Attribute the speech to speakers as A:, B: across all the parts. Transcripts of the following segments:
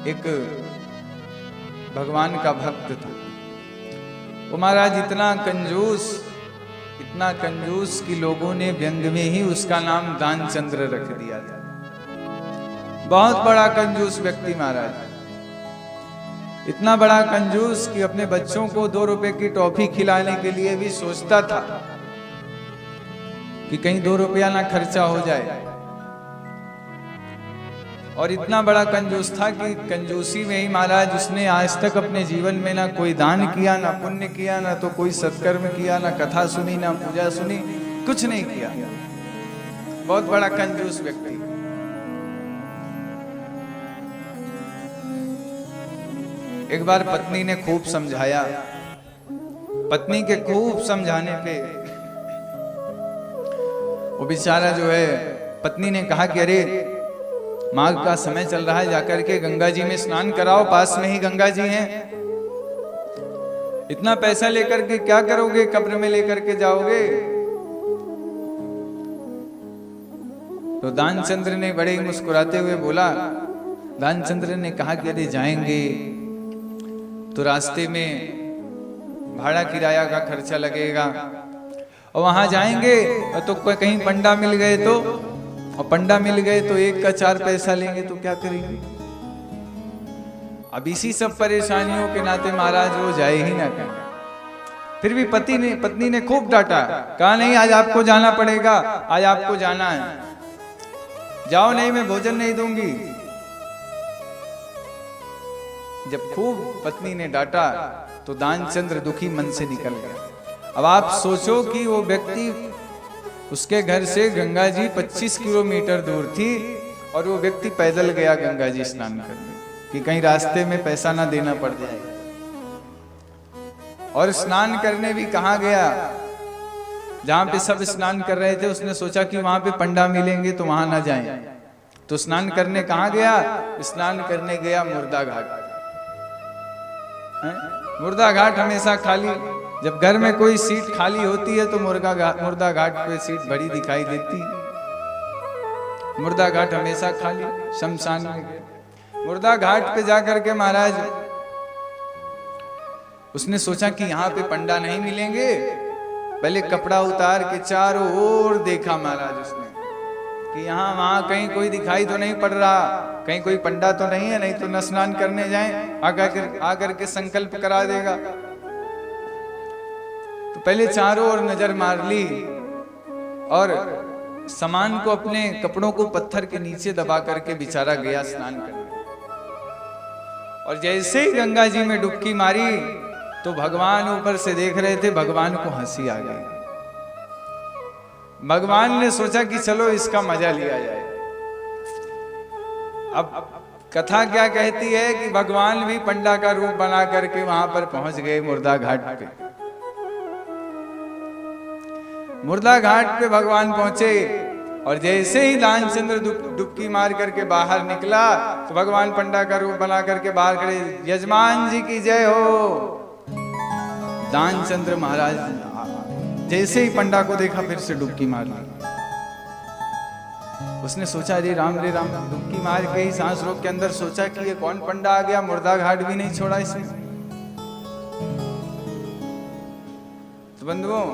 A: एक भगवान का भक्त था। वो महाराज इतना कंजूस कि लोगों ने व्यंग में ही उसका नाम दानचंद्र रख दिया था। बहुत बड़ा कंजूस व्यक्ति महाराज, इतना बड़ा कंजूस कि अपने बच्चों को 2 रुपए की टॉफी खिलाने के लिए भी सोचता था कि कहीं 2 रुपया ना खर्चा हो जाए। और इतना बड़ा कंजूस था कि कंजूसी में ही महाराज उसने आज तक अपने जीवन में ना कोई दान किया, ना पुण्य किया, ना तो कोई सत्कर्म किया, ना कथा सुनी, ना पूजा सुनी, कुछ नहीं किया। बहुत बड़ा कंजूस व्यक्ति। एक बार पत्नी ने खूब समझाया। पत्नी के खूब समझाने पे वो बेचारा जो है, पत्नी ने कहा कि अरे माघ का समय चल रहा है, जाकर के गंगा जी में स्नान कराओ, पास में ही गंगा जी हैं। इतना पैसा लेकर के क्या करोगे, कब्र में लेकर के जाओगे? तो दानचंद्र ने बड़े ही मुस्कुराते हुए बोला, दानचंद्र ने कहा कि अरे जाएंगे तो रास्ते में भाड़ा किराया का खर्चा लगेगा, और वहां जाएंगे तो कहीं पंडा मिल गए तो, और पंडा मिल गए तो 1 का 4 पैसा लेंगे तो क्या करेंगे? अब इसी सब परेशानियों के नाते महाराज वो जाए ही ना कहें। फिर भी पत्नी ने खूब डांटा, कहा नहीं आज आपको जाना पड़ेगा, आज आपको जाना है, जाओ नहीं मैं भोजन नहीं दूंगी। जब खूब पत्नी ने डांटा तो दानचंद्र दुखी मन से निकल गया। अब आप सोचो कि वो व्यक्ति, उसके घर से गंगा जी 25 किलोमीटर दूर थी और वो व्यक्ति पैदल गया गंगा जी स्नान करने कि कहीं रास्ते में पैसा ना देना पड़ जाए। और स्नान करने भी कहाँ गया? जहां पे सब स्नान कर रहे थे उसने सोचा कि वहां पे पंडा मिलेंगे तो वहां ना जाएं, तो स्नान करने कहाँ गया? स्नान करने गया मुर्दा घाट। मुर्दा घाट हमेशा खाली, जब घर में कोई सीट खाली होती है तो मुर्दा घाट पे सीट भरी दिखाई देती। मुर्दा घाट हमेशा खाली, शमशान में गए। मुर्दा घाट पे जाकर के महाराज उसने सोचा कि यहाँ पे पंडा नहीं मिलेंगे। पहले कपड़ा उतार के चारों ओर देखा महाराज उसने कि यहाँ वहां कहीं कोई दिखाई तो नहीं पड़ रहा, कहीं कोई पंडा तो नहीं है, नहीं तो न स्नान करने जाएं, आकर के संकल्प करा देगा। तो पहले चारों ओर नजर मार ली और सामान को, अपने कपड़ों को पत्थर के नीचे दबा करके बेचारा गया स्नान करने। और जैसे ही गंगा जी में डुबकी मारी तो भगवान ऊपर से देख रहे थे, भगवान को हंसी आ गई। भगवान ने सोचा कि चलो इसका मजा लिया जाए। अब कथा क्या कहती है कि भगवान भी पंडा का रूप बना करके वहां पर पहुंच गए मुर्दा घाट पे। मुर्दा घाट पे भगवान पहुंचे और जैसे ही दानचंद्र डुबकी मार करके बाहर निकला तो भगवान पंडा का रूप बना करके बाहर खड़े, यजमान जी की जय हो। दानचंद्र महाराज जैसे ही पंडा को देखा फिर से डुबकी मार ली। उसने सोचा रे राम, डुबकी मार के ही सांस रोक के अंदर सोचा कि ये कौन पंडा आ गया, मुर्दा घाट भी नहीं छोड़ा इसने। तो बंधुओं,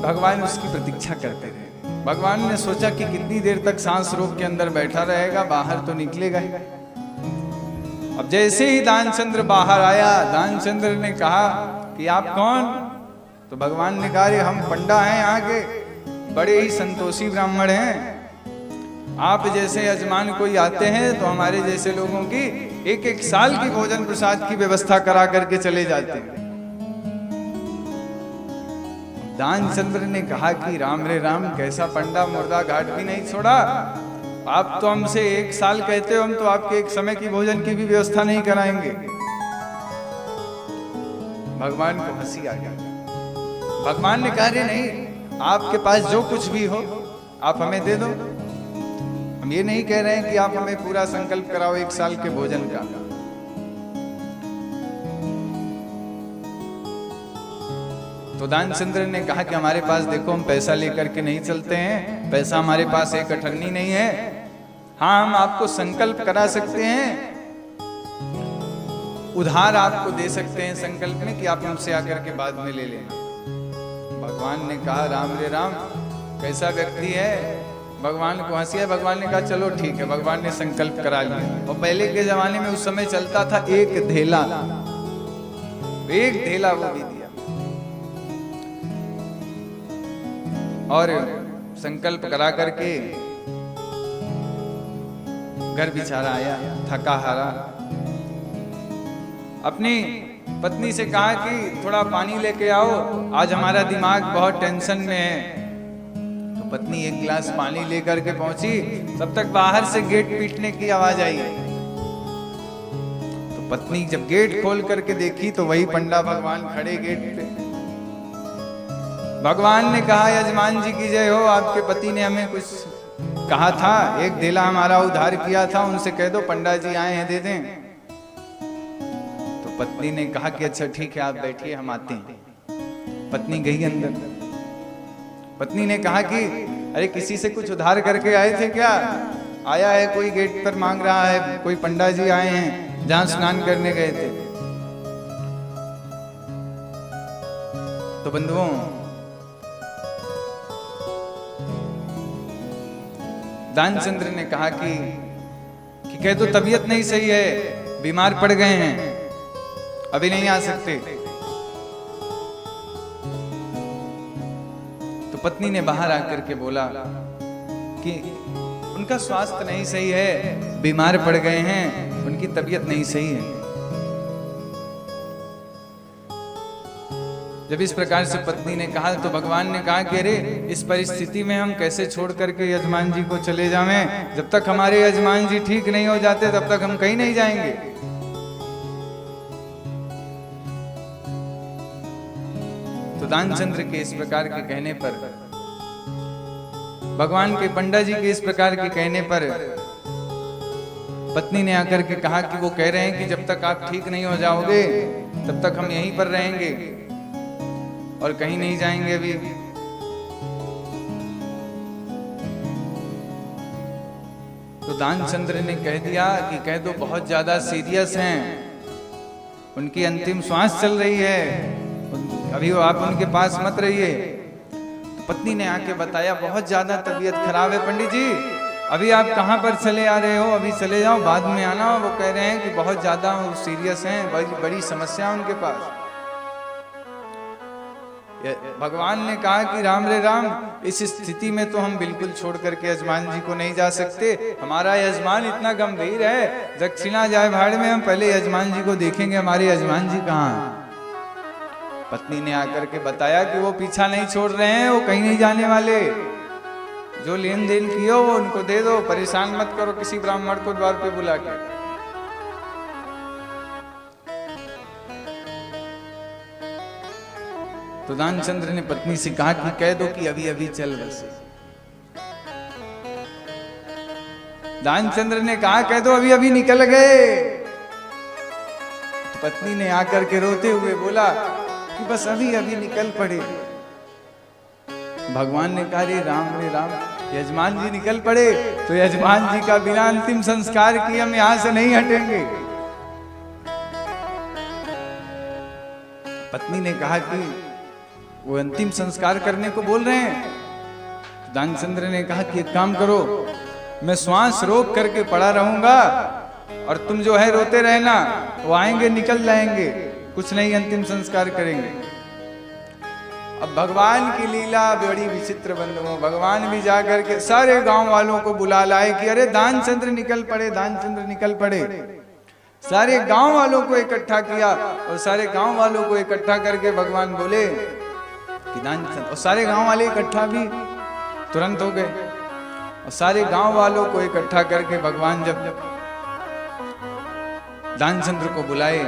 A: भगवान उसकी प्रतीक्षा करते रहे। भगवान ने सोचा कि कितनी देर तक सांस रोक के अंदर बैठा रहेगा, बाहर तो निकलेगा ही। अब जैसे ही दानचंद्र बाहर आया, दानचंद्र ने कहा कि आप कौन? तो भगवान ने कहा हम पंडा हैं यहाँ के, बड़े ही संतोषी ब्राह्मण हैं। आप जैसे यजमान कोई आते हैं तो हमारे जैसे लोगों की 1-1 साल की भोजन प्रसाद की व्यवस्था करा करके चले जाते हैं। दानचंद्र ने कहा कि राम रे राम, कैसा पंडा, मुर्दा घाट भी नहीं छोड़ा। आप तो हमसे 1 साल कहते हो, हम तो आपके 1 समय की भोजन की भी व्यवस्था नहीं कराएंगे। भगवान को हंसी आ गया। भगवान ने कहा नहीं, आपके पास जो कुछ भी हो आप हमें दे दो। हम ये नहीं कह रहे हैं कि आप हमें पूरा संकल्प कराओ 1 साल के भोजन का। तो दानचंद्र ने कहा कि हमारे पास देखो, हम पैसा लेकर के नहीं चलते हैं, पैसा हमारे पास एक अठन्नी नहीं है। हाँ, हम आपको संकल्प करा सकते हैं उधार आपको दे सकते हैं संकल्प में कि आप हमसे आकर के बाद में ले लेना। भगवान ने कहा राम रे राम, कैसा व्यक्ति है। भगवान को हंसी है। भगवान ने कहा चलो ठीक है। भगवान ने संकल्प करा लिया। और पहले के जमाने में उस समय चलता था एक धेला, एक धेला वो भी दिया। और संकल्प करा करके घर बेचारा आया थका हारा। अपनी पत्नी से कहा कि थोड़ा पानी लेके आओ, आज हमारा दिमाग बहुत टेंशन में है। तो पत्नी एक गिलास पानी लेकर के पहुंची, तब तक बाहर से गेट पीटने की आवाज आई। तो पत्नी जब गेट खोल करके देखी तो वही पंडा भगवान खड़े गेट पे। भगवान ने कहा यजमान जी की जय हो, आपके पति ने हमें कुछ कहा था, एक धेला हमारा उधार किया था, उनसे कह दो पंडा जी आए हैं दे दें। तो पत्नी ने कहा कि अच्छा ठीक है आप बैठिए हम आते हैं। पत्नी गई अंदर। पत्नी ने कहा कि अरे किसी से कुछ उधार करके आए थे क्या? आया है कोई गेट पर मांग रहा है, कोई पंडा जी आए हैं जहां स्नान करने गए थे। तो बंधुओं दानचंद्र ने कहा कि कह दो तबीयत नहीं सही है, बीमार पड़ गए हैं, अभी नहीं आ सकते। तो पत्नी ने बाहर आकर के बोला कि उनका स्वास्थ्य नहीं सही है, बीमार पड़ गए हैं, उनकी तबीयत नहीं सही है। जब इस प्रकार से पत्नी ने कहा तो भगवान ने कहा कि अरे इस परिस्थिति में हम कैसे छोड़ करके यजमान जी को चले जावें? जब तक हमारे यजमान जी ठीक नहीं हो जाते तब तक हम कहीं नहीं जाएंगे। तो दानचंद्र के इस प्रकार के कहने पर, भगवान के पंडा जी के इस प्रकार के कहने पर पत्नी ने आकर के कहा कि वो कह रहे हैं कि जब तक आप ठीक नहीं हो जाओगे तब तक हम यहीं पर रहेंगे और कहीं नहीं जाएंगे अभी। तो दानचंद्र ने कह दिया कि कह दो बहुत ज्यादा सीरियस हैं, उनकी अंतिम श्वास चल रही है, अभी वो आप उनके पास मत रहिए। तो पत्नी ने आके बताया बहुत ज्यादा तबीयत खराब है पंडित जी, अभी आप कहाँ पर चले आ रहे हो? अभी चले जाओ, बाद में आना। वो कह रहे हैं कि बहुत ज्यादा सीरियस हैं, बड़ी समस्या उनके पास। भगवान ने कहा कि राम रे राम, इस स्थिति में तो हम बिल्कुल छोड़ करके यजमान जी को नहीं जा सकते। हमारा यजमान इतना गंभीर है, दक्षिणा जाए भाड़ में, हम पहले यजमान जी को देखेंगे, हमारे यजमान जी कहाँ हैं। पत्नी ने आकर के बताया कि वो पीछा नहीं छोड़ रहे हैं, वो कहीं नहीं जाने वाले, जो लेन देन किया वो उनको दे दो, परेशान मत करो किसी ब्राह्मण को द्वार पे बुला के। तो दानचंद्र ने पत्नी से कहा कि कह दो कि अभी अभी चल बसे। दानचंद्र ने कहा कह दो अभी अभी निकल गए। तो पत्नी ने आकर के रोते हुए बोला कि बस अभी अभी निकल पड़े। भगवान ने कहा रे राम, यजमान जी निकल पड़े तो यजमान जी का बिना अंतिम संस्कार किए हम यहां से नहीं हटेंगे। पत्नी ने कहा कि वो अंतिम संस्कार करने को बोल रहे हैं। दानचंद्र ने कहा कि एक काम करो, मैं श्वास रोक करके पड़ा रहूंगा और तुम जो है रोते रहना, वो आएंगे निकल जाएंगे, कुछ नहीं अंतिम संस्कार करेंगे। अब भगवान की लीला बड़ी विचित्र बंधुओं, भगवान भी जाकर के सारे गांव वालों को बुला लाए कि अरे दानचंद्र निकल पड़े, दानचंद्र निकल पड़े। सारे गांव वालों को इकट्ठा किया और सारे गांव वालों को इकट्ठा करके भगवान बोले कि दानचंद्र, और सारे गांव वाले इकट्ठा भी तुरंत हो गए। और सारे गांव वालों को इकट्ठा करके भगवान जब दानचंद्र को बुलाए,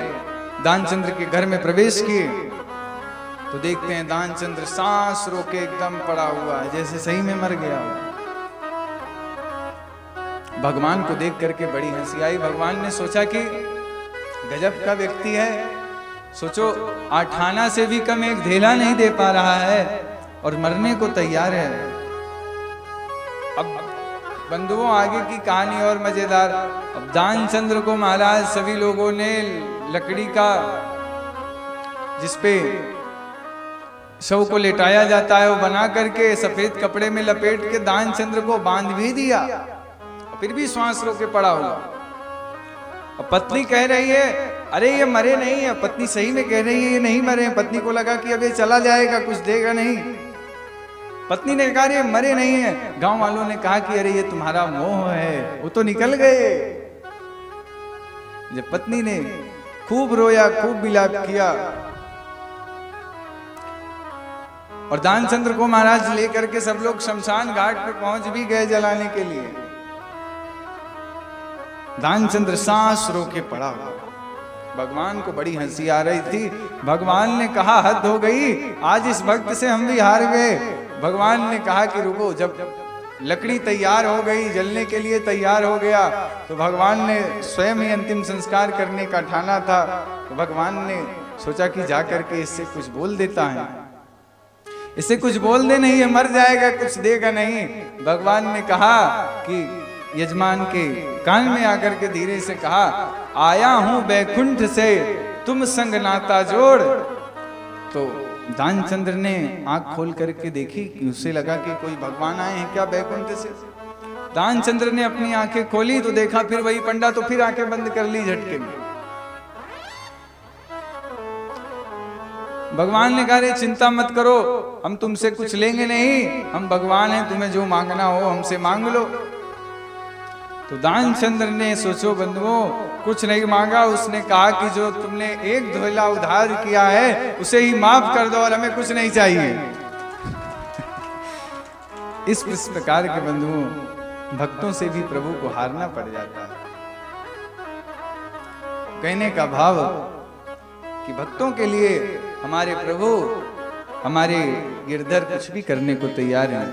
A: दानचंद्र के घर में प्रवेश किए तो देखते हैं दानचंद्र सांस रोके एकदम पड़ा हुआ है, जैसे सही में मर गया हो। भगवान को देख करके बड़ी हंसी आई। भगवान ने सोचा कि गजब का व्यक्ति है, सोचो 8 आना से भी कम एक धेला नहीं दे पा रहा है और मरने को तैयार है। अब बंधुओं आगे की कहानी और मजेदार। अब दानचंद्र को महाराज सभी लोगों ने लकड़ी का जिसपे शव को लेटाया जाता है वो बना करके सफेद कपड़े में लपेट के दानचंद्र को बांध भी दिया, फिर भी श्वास रोके पड़ा हुआ। अब पत्नी कह रही है अरे ये मरे नहीं है, पत्नी सही में कह रही है ये नहीं मरे। पत्नी को लगा कि अब ये चला जाएगा, कुछ देगा नहीं। पत्नी ने कहा ये मरे नहीं है। गांव वालों ने कहा कि अरे ये तुम्हारा मोह है, वो तो निकल गए। जब पत्नी ने खूब रोया, खूब विलाप किया और दानचंद्र को महाराज लेकर के सब लोग शमशान घाट पे पहुंच भी गए जलाने के लिए। दानचंद्र सांस रोके पड़ा। भगवान को बड़ी हंसी आ रही थी। भगवान ने कहा हद हो गई, आज इस भक्त से हम भी हार गए। भगवान ने कहा कि रुको, जब लकड़ी तैयार हो गई, जलने के लिए तैयार हो गया, तो भगवान ने स्वयं ही अंतिम संस्कार करने का ठाना था। तो भगवान ने सोचा कि जाकर के इससे कुछ बोल देता है, इसे कुछ बोल दे, नहीं है मर जाएगा, कुछ देगा नहीं। भगवान ने कहा कि यजमान के कान में आकर के धीरे से कहा, आया हूं बैकुंठ से, तुम संग नाता जोड़। तो दानचंद्र ने आंख खोल करके देखी, उसे लगा कि कोई भगवान आए हैं क्या बैकुंठ से। दानचंद्र ने अपनी आंखें खोली तो देखा फिर वही पंडा, तो फिर आंखें बंद कर ली झटके में। भगवान ने कहा रे चिंता मत करो, हम तुमसे कुछ लेंगे नहीं, हम भगवान हैं, तुम्हें जो मांगना हो हमसे मांग लो। तो दानचंद्र ने सोचो बंधुओं कुछ नहीं मांगा, उसने कहा कि जो तुमने एक धोला उधार किया है उसे ही माफ कर दो और हमें कुछ नहीं चाहिए। इस प्रकार के बंधुओं भक्तों से भी प्रभु को हारना पड़ जाता है। कहने का भाव कि भक्तों के लिए हमारे प्रभु, हमारे गिरधर कुछ भी करने को तैयार हैं।